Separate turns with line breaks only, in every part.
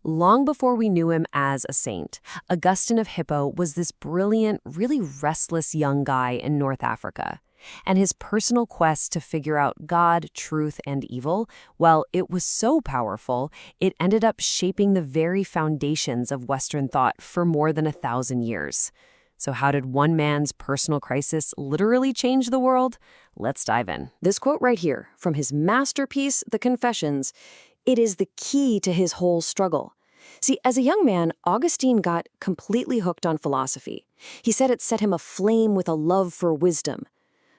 Long before we knew him as a saint, Augustine of Hippo was this brilliant, really restless young guy in North Africa. And his personal quest to figure out God, truth, and evil, well, it was so powerful, it ended up shaping the very foundations of Western thought for more than 1,000 years. So how did one man's personal crisis literally change the world? Let's dive in. This quote right here, from his masterpiece, The Confessions, it is the key to his whole struggle. See, as a young man, Augustine got completely hooked on philosophy. He said it set him aflame with a love for wisdom.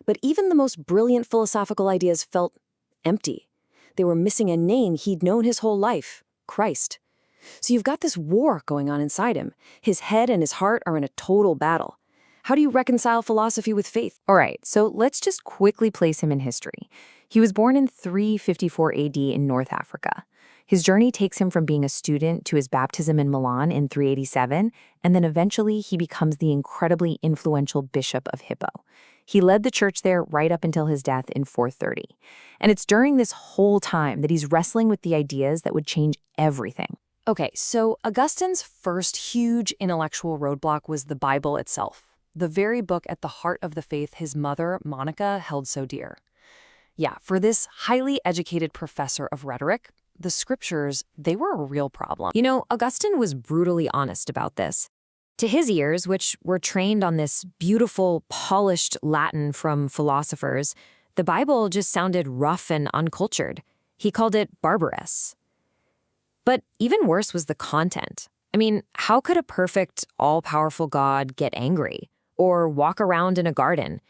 But even the most brilliant philosophical ideas felt empty. They were missing a name he'd known his whole life, Christ. So you've got this war going on inside him. His head and his heart are in a total battle. How do you reconcile philosophy with faith?
All right, so let's just quickly place him in history. He was born in 354 AD in North Africa. His journey takes him from being a student to his baptism in Milan in 387, and then eventually he becomes the incredibly influential bishop of Hippo. He led the church there right up until his death in 430. And it's during this whole time that he's wrestling with the ideas that would change everything.
Okay, so Augustine's first huge intellectual roadblock was the Bible itself, the very book at the heart of the faith his mother, Monica, held so dear. Yeah, for this highly educated professor of rhetoric, the scriptures, they were a real problem.
You know, Augustine was brutally honest about this. To his ears, which were trained on this beautiful, polished Latin from philosophers, the Bible just sounded rough and uncultured. He called it barbarous. But even worse was the content. I mean, how could a perfect, all-powerful God get angry or walk around in a garden?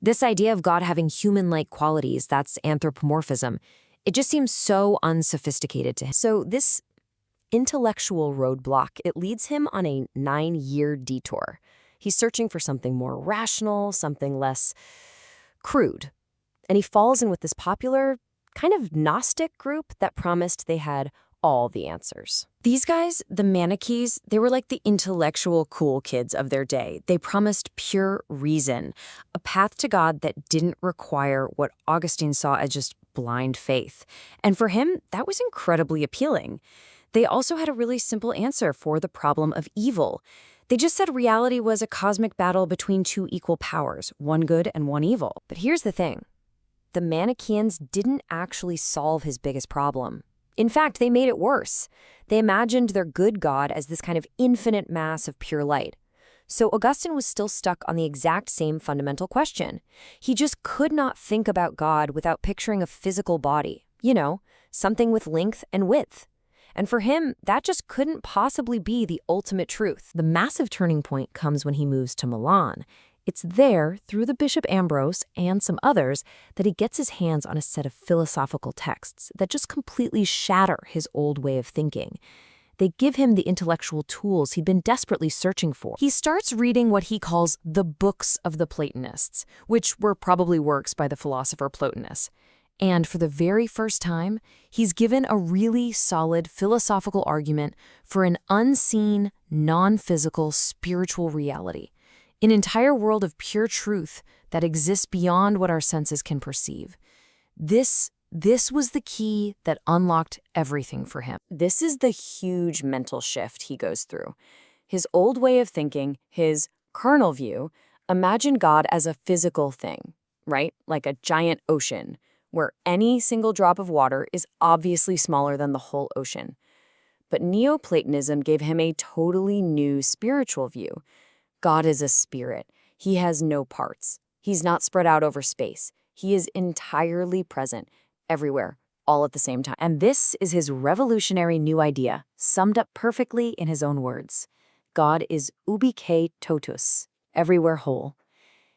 This idea of God having human-like qualities, that's anthropomorphism, it just seems so unsophisticated to him. So this intellectual roadblock, it leads him on a 9-year detour. He's searching for something more rational, something less crude. And he falls in with this popular, kind of Gnostic group that promised they had all the answers. These guys, the Manichees, they were like the intellectual cool kids of their day. They promised pure reason, a path to God that didn't require what Augustine saw as just blind faith. And for him, that was incredibly appealing. They also had a really simple answer for the problem of evil. They just said reality was a cosmic battle between two equal powers, one good and one evil. But here's the thing. The Manicheans didn't actually solve his biggest problem. In fact, they made it worse. They imagined their good God as this kind of infinite mass of pure light. So Augustine was still stuck on the exact same fundamental question. He just could not think about God without picturing a physical body, you know, something with length and width. And for him, that just couldn't possibly be the ultimate truth. The massive turning point comes when he moves to Milan. It's there, through the Bishop Ambrose and some others, that he gets his hands on a set of philosophical texts that just completely shatter his old way of thinking. They give him the intellectual tools he'd been desperately searching for. He starts reading what he calls the books of the Platonists, which were probably works by the philosopher Plotinus. And for the very first time, he's given a really solid philosophical argument for an unseen, non-physical spiritual reality, an entire world of pure truth that exists beyond what our senses can perceive. This was the key that unlocked everything for him. This is the huge mental shift he goes through. His old way of thinking, his carnal view, imagined God as a physical thing, right? Like a giant ocean, where any single drop of water is obviously smaller than the whole ocean. But Neoplatonism gave him a totally new spiritual view. God is a spirit. He has no parts. He's not spread out over space. He is entirely present, everywhere, all at the same time. And this is his revolutionary new idea, summed up perfectly in his own words. God is ubique totus, everywhere whole.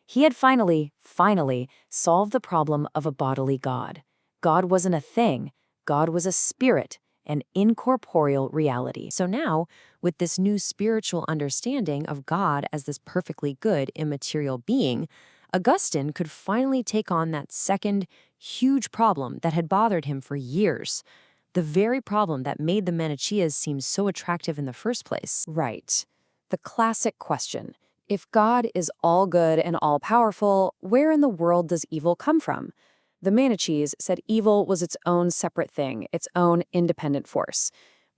He had finally solved the problem of a bodily God. God wasn't a thing. God was a spirit, an incorporeal reality. So now, with this new spiritual understanding of God as this perfectly good, immaterial being, Augustine could finally take on that second, huge problem that had bothered him for years. The very problem that made the Manichees seem so attractive in the first place. Right. The classic question. If God is all good and all-powerful, where in the world does evil come from? The Manichees said evil was its own separate thing, its own independent force.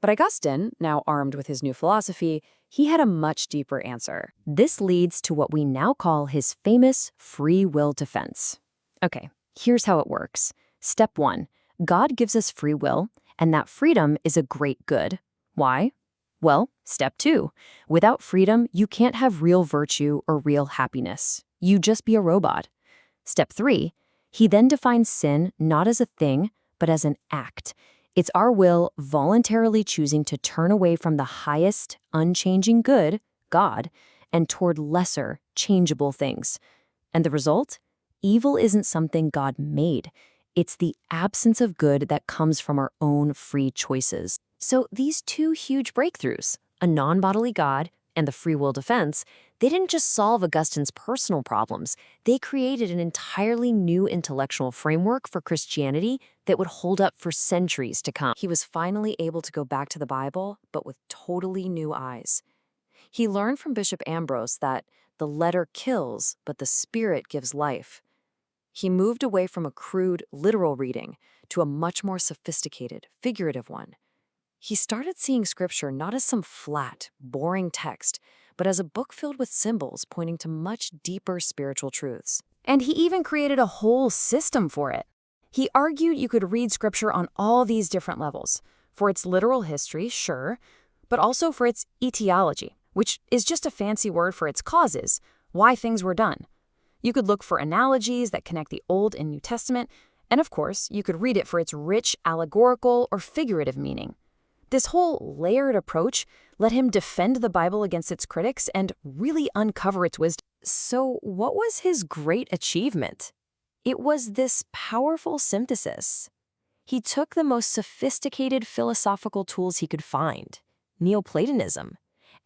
But Augustine, now armed with his new philosophy, he had a much deeper answer.
This leads to what we now call his famous free will defense. Okay, here's how it works. Step 1. God gives us free will, and that freedom is a great good. Why? Well, step 2. Without freedom, you can't have real virtue or real happiness. You just be a robot. Step 3. He then defines sin not as a thing, but as an act. It's our will voluntarily choosing to turn away from the highest, unchanging good, God, and toward lesser, changeable things. And the result? Evil isn't something God made. It's the absence of good that comes from our own free choices. So these two huge breakthroughs, a non-bodily God and the free will defense, they didn't just solve Augustine's personal problems. They created an entirely new intellectual framework for Christianity that would hold up for centuries to come. He was finally able to go back to the Bible, but with totally new eyes. He learned from Bishop Ambrose that the letter kills, but the spirit gives life. He moved away from a crude, literal reading to a much more sophisticated, figurative one. He started seeing Scripture not as some flat, boring text, but as a book filled with symbols pointing to much deeper spiritual truths.
And he even created a whole system for it. He argued you could read Scripture on all these different levels, for its literal history, sure, but also for its etiology, which is just a fancy word for its causes, why things were done. You could look for analogies that connect the Old and New Testament, and of course, you could read it for its rich allegorical or figurative meaning. This whole layered approach let him defend the Bible against its critics and really uncover its wisdom.
So what was his great achievement? It was this powerful synthesis. He took the most sophisticated philosophical tools he could find, Neoplatonism,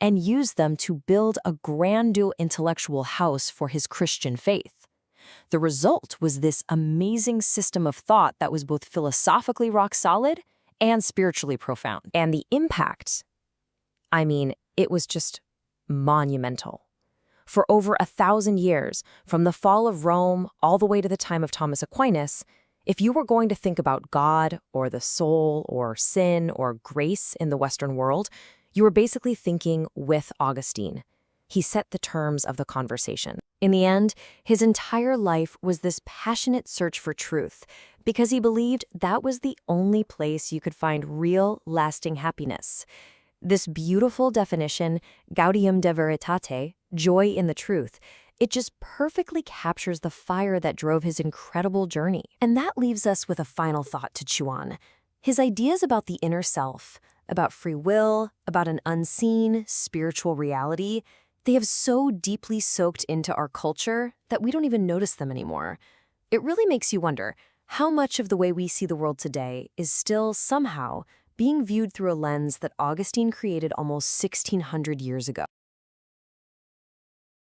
and used them to build a grand new intellectual house for his Christian faith. The result was this amazing system of thought that was both philosophically rock solid and spiritually profound. And the impact, I mean, it was just monumental. For over 1,000 years, from the fall of Rome all the way to the time of Thomas Aquinas, if you were going to think about God or the soul or sin or grace in the Western world, you were basically thinking with Augustine. He set the terms of the conversation. In the end, his entire life was this passionate search for truth, because he believed that was the only place you could find real, lasting happiness. This beautiful definition, gaudium de veritate, joy in the truth, it just perfectly captures the fire that drove his incredible journey. And that leaves us with a final thought to chew on. His ideas about the inner self, about free will, about an unseen, spiritual reality, they have so deeply soaked into our culture that we don't even notice them anymore. It really makes you wonder, how much of the way we see the world today is still somehow being viewed through a lens that Augustine created almost 1,600 years ago?